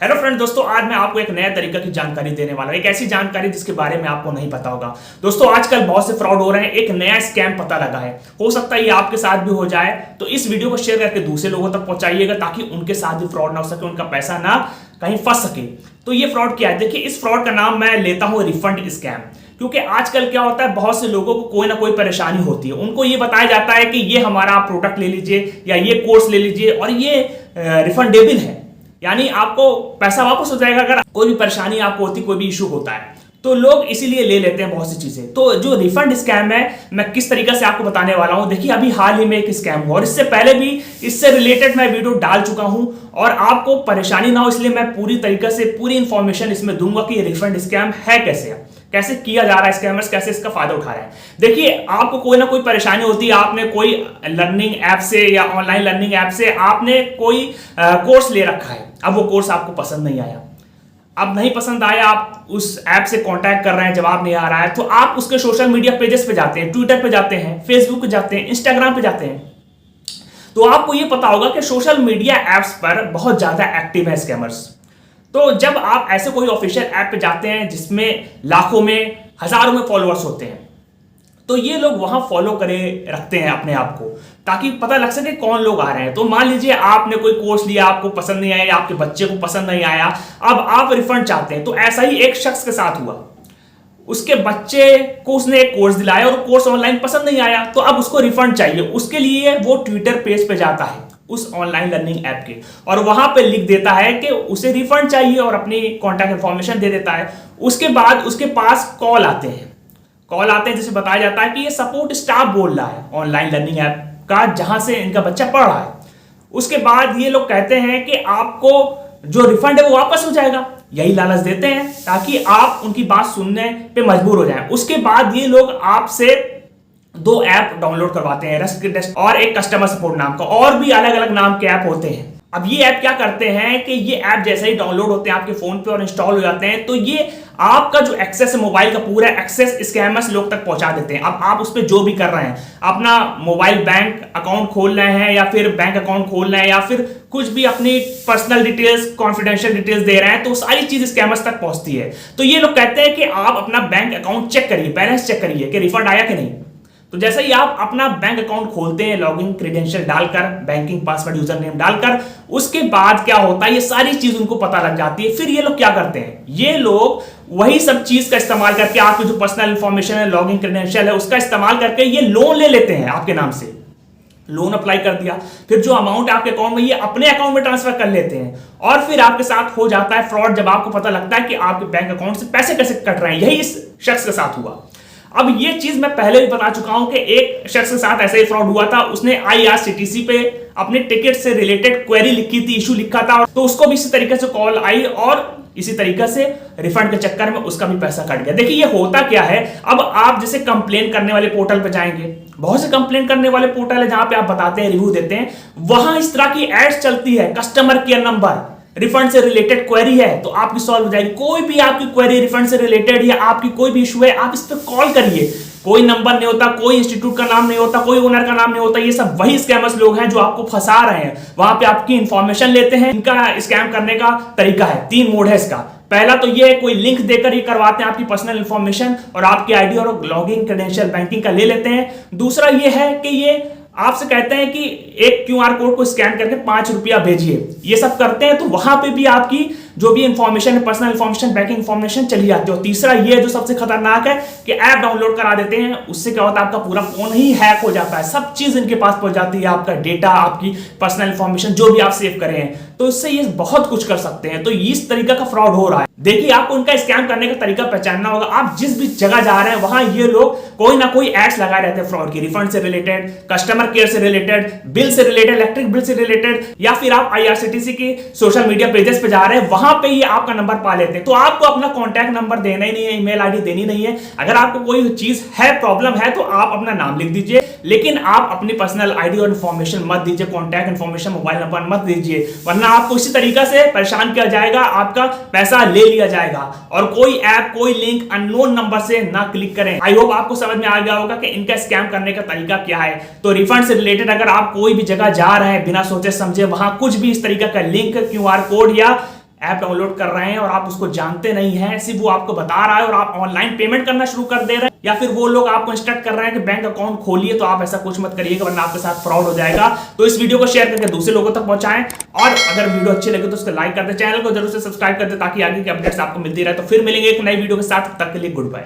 Hello friend दोस्तों, आज मैं आपको एक नया तरीका की जानकारी देने वाला हूं। एक ऐसी जानकारी जिसके बारे में आपको नहीं पता होगा। दोस्तों, आजकल बहुत से फ्रॉड हो रहे हैं। एक नया स्कैम पता लगा है, हो सकता है ये आपके साथ भी हो जाए। तो इस वीडियो को शेयर करके दूसरे लोगों तक पहुंचाइएगा ताकि उनके साथ भी फ्रॉड ना हो सके, उनका पैसा ना कहीं फंस सके। तो ये फ्रॉड क्या है, देखिए इस फ्रॉड का नाम मैं लेता हूं रिफंड स्कैम। क्योंकि आजकल क्या होता है, बहुत से लोगों को कोई ना कोई परेशानी होती है। उनको ये बताया जाता है कि ये हमारा प्रोडक्ट ले लीजिए या ये कोर्स ले लीजिए और ये रिफंडेबल है, यानी आपको पैसा वापस हो जाएगा अगर कोई भी परेशानी आपको होती, कोई भी इशू होता है। तो लोग इसीलिए ले लेते हैं बहुत सी चीजें। तो जो रिफंड स्कैम है, मैं किस तरीके से आपको बताने वाला हूं। देखिए अभी हाल ही में एक स्कैम हुआ और इससे पहले भी इससे रिलेटेड मैं वीडियो डाल चुका हूं और आपको परेशानी ना हो इसलिए मैं पूरी तरीके से पूरी इंफॉर्मेशन इसमें दूंगा कि रिफंड स्कैम है कैसे किया जा रहा है, स्कैमर्स कैसे इसका फायदा उठा रहे हैं। देखिए आपको कोई ना कोई परेशानी होती है, आपने कोई लर्निंग ऐप से या ऑनलाइन लर्निंग ऐप से आपने कोई कोर्स ले रखा है। अब वो कोर्स आपको पसंद नहीं आया, अब नहीं पसंद आया, आप उस ऐप से कांटेक्ट कर रहे हैं, जवाब नहीं आ रहा है, तो आप उसके सोशल मीडिया पेजेस पे जाते हैं, ट्विटर पे जाते हैं, फेसबुक पे जाते हैं, इंस्टाग्राम पे जाते हैं। तो आपको ये पता होगा कि सोशल मीडिया एप्स पर बहुत ज्यादा एक्टिव है स्कैमर्स। तो जब आप ऐसे कोई ऑफिशियल ऐप पे जाते हैं जिसमें लाखों में हजारों में फॉलोअर्स होते हैं, तो ये लोग वहां फॉलो करे रखते हैं अपने आप को ताकि पता लग सके कौन लोग आ रहे हैं। तो मान लीजिए आपने कोई कोर्स लिया, आपको पसंद नहीं आया, आपके बच्चे को पसंद नहीं आया, अब आप रिफंड चाहते हैं। तो ऐसा ही एक शख्स के साथ हुआ, उसके बच्चे को उसने एक कोर्स दिलाया और कोर्स ऑनलाइन पसंद नहीं आया, तो अब उसको रिफंड चाहिए। उसके लिए वो ट्विटर पेज पे जाता है उस ऑनलाइन लर्निंग ऐप के और वहां पे लिख देता है कि उसे रिफंड चाहिए और अपनी कॉन्टैक्ट इंफॉर्मेशन दे देता है। उसके बाद उसके पास कॉल आते हैं जिसे बताया जाता है कि ये सपोर्ट स्टाफ बोल रहा है ऑनलाइन लर्निंग ऐप का जहां से इनका बच्चा पढ़ रहा है। उसके बाद ये लोग कहते हैं कि आपको जो रिफंड है वो वापस हो जाएगा, यही लालच देते हैं ताकि आप उनकी बात सुनने पे मजबूर हो जाएं। उसके बाद ये लोग आपसे 2 ऐप डाउनलोड करवाते हैं, रस्क डेस्क और एक कस्टमर सपोर्ट नाम का, और भी अलग अलग नाम के ऐप होते हैं। अब ये ऐप क्या करते हैं कि ये ऐप जैसे ही डाउनलोड होते हैं आपके फोन पे और इंस्टॉल हो जाते हैं, तो ये आपका जो एक्सेस है मोबाइल का पूरा एक्सेस स्कैमर्स लोग तक पहुंचा देते हैं। अब आप उस पर जो भी कर रहे हैं, अपना मोबाइल बैंक अकाउंट खोल रहे हैं या फिर बैंक अकाउंट खोल रहे हैं या फिर कुछ भी अपनी पर्सनल डिटेल्स, कॉन्फिडेंशियल डिटेल्स दे रहे हैं, तो सारी चीज स्कैमर्स तक पहुंचती है। तो ये लोग कहते हैं कि आप अपना बैंक अकाउंट चेक करिए, बैलेंस चेक करिए कि रिफंड आया कि नहीं। तो जैसे ही आप अपना बैंक अकाउंट खोलते हैं लॉगिन क्रेडेंशियल डालकर, बैंकिंग पासवर्ड, यूजर नेम डालकर, उसके बाद क्या होता है, ये सारी चीज उनको पता लग जाती है। फिर ये लोग क्या करते हैं, ये लोग वही सब चीज का इस्तेमाल करके आपकी जो पर्सनल इंफॉर्मेशन है, लॉगिन क्रेडेंशियल है, उसका इस्तेमाल करके ये लोन ले लेते हैं आपके नाम से। लोन अप्लाई कर दिया, फिर जो अमाउंट आपके अकाउंट में, ये अपने अकाउंट में ट्रांसफर कर लेते हैं और फिर आपके साथ हो जाता है फ्रॉड। जब आपको पता लगता है कि आपके बैंक अकाउंट से पैसे कैसे कट रहे हैं, यही इस शख्स के साथ हुआ। अब ये चीज मैं पहले भी बता चुका हूं कि एक शख्स के साथ ऐसे ही फ्रॉड हुआ था। उसने IRCTC पे अपने टिकट से रिलेटेड क्वेरी लिखी थी, इशू लिखा था, तो उसको भी इसी तरीके से कॉल आई और इसी तरीके से रिफंड के चक्कर में उसका भी पैसा कट गया। देखिए ये होता क्या है, अब आप जैसे कंप्लेन करने वाले पोर्टल पे जाएंगे, बहुत से कंप्लेन करने वाले पोर्टल है जहां पे आप बताते हैं, रिव्यू देते हैं, वहां इस तरह की एड्स चलती है, कस्टमर केयर नंबर, रिफंड से रिलेटेड क्वेरी है तो आपकी सॉल्व हो जाएगी। कोई भी आपकी क्वेरी रिफंड से रिलेटेड या आपकी कोई भी इशू है, आप इस पर कॉल करिए। कोई नंबर नहीं होता, कोई इंस्टीट्यूट का नाम नहीं होता, कोई ओनर का नाम नहीं होता, ये सब वही स्कैमर्स लोग हैं जो आपको फंसा रहे हैं। वहां पे आपकी इंफॉर्मेशन लेते हैं। इनका स्कैम करने का तरीका है, 3 मोड है इसका। पहला तो ये कोई लिंक देकर ये करवाते हैं, आपकी पर्सनल इंफॉर्मेशन और आपकी आईडी और लॉगिन क्रेडेंशियल बैंकिंग का ले लेते हैं। दूसरा ये है कि ये आपसे कहते हैं कि एक QR कोड को स्कैन करके 5 रुपया भेजिए, ये सब करते हैं। तो वहां पे भी आपकी जो भी इंफॉर्मेशन है, पर्सनल इंफॉर्मेशन, बैंकिंग इंफॉर्मेशन चली जाती है। और तीसरा ये जो सबसे खतरनाक है कि ऐप डाउनलोड करा देते हैं, उससे क्या होता है, आपका पूरा फोन ही हैक हो जाता है, सब चीज इनके पास पहुंच जाती है, आपका डेटा, आपकी पर्सनल इंफॉर्मेशन जो भी आप सेव करें हैं, तो इससे ये बहुत कुछ कर सकते हैं। तो इस तरीका का फ्रॉड हो रहा है। देखिए आपको इनका स्कैम करने का तरीका पहचानना होगा। आप जिस भी जगह जा रहे हैं वहां ये लोग कोई ना कोई एड्स लगाए रहते हैं फ्रॉड की, रिफंड से रिलेटेड, कस्टमर केयर से रिलेटेड, बिल से रिलेटेड, इलेक्ट्रिक बिल से रिलेटेड, या फिर आप IRCTC के सोशल मीडिया पेजेस पे जा रहे हैं, वहां पे ये आपका नंबर पा लेते हैं। तो आपको अपना कॉन्टैक्ट नंबर देना ही नहीं है, ईमेल आईडी देनी नहीं है। अगर आपको कोई चीज है, प्रॉब्लम है, तो आप अपना नाम लिख दीजिए, लेकिन आप अपनी पर्सनल आईडी और इंफॉर्मेशन मत दीजिए, कॉन्टैक्ट इंफॉर्मेशन, मोबाइल नंबर मत दीजिए, वरना आपको इसी तरीके से परेशान किया जाएगा, आपका पैसा ले लिया जाएगा। और कोई ऐप, कोई लिंक अननोन नंबर से ना क्लिक करें। आई होप आपको समझ में आ गया होगा कि इनका स्कैम करने का तरीका क्या है। तो रिफंड से रिलेटेड अगर आप कोई भी जगह जा रहे हैं बिना सोचे समझे, वहां कुछ भी इस तरीके का लिंक, QR कोड या ऐप डाउनलोड कर रहे हैं और आप उसको जानते नहीं हैं, सिर्फ वो आपको बता रहा है और आप ऑनलाइन पेमेंट करना शुरू कर दे रहे हैं, या फिर वो लोग आपको इंस्ट्रक्ट कर रहे हैं कि बैंक अकाउंट खोलिए, तो आप ऐसा कुछ मत करिएगा वरना आपके साथ फ्रॉड हो जाएगा। तो इस वीडियो को शेयर करके दूसरे लोगों तक पहुंचाएं और अगर वीडियो अच्छी लगे तो उसको लाइक कर दे, चैनल को जरूर से सब्सक्राइब कर दे ताकि आगे की अपडेट्स आपको मिलती रहे। तो फिर मिलेंगे एक नई वीडियो के साथ, तब तक के लिए गुड बाय।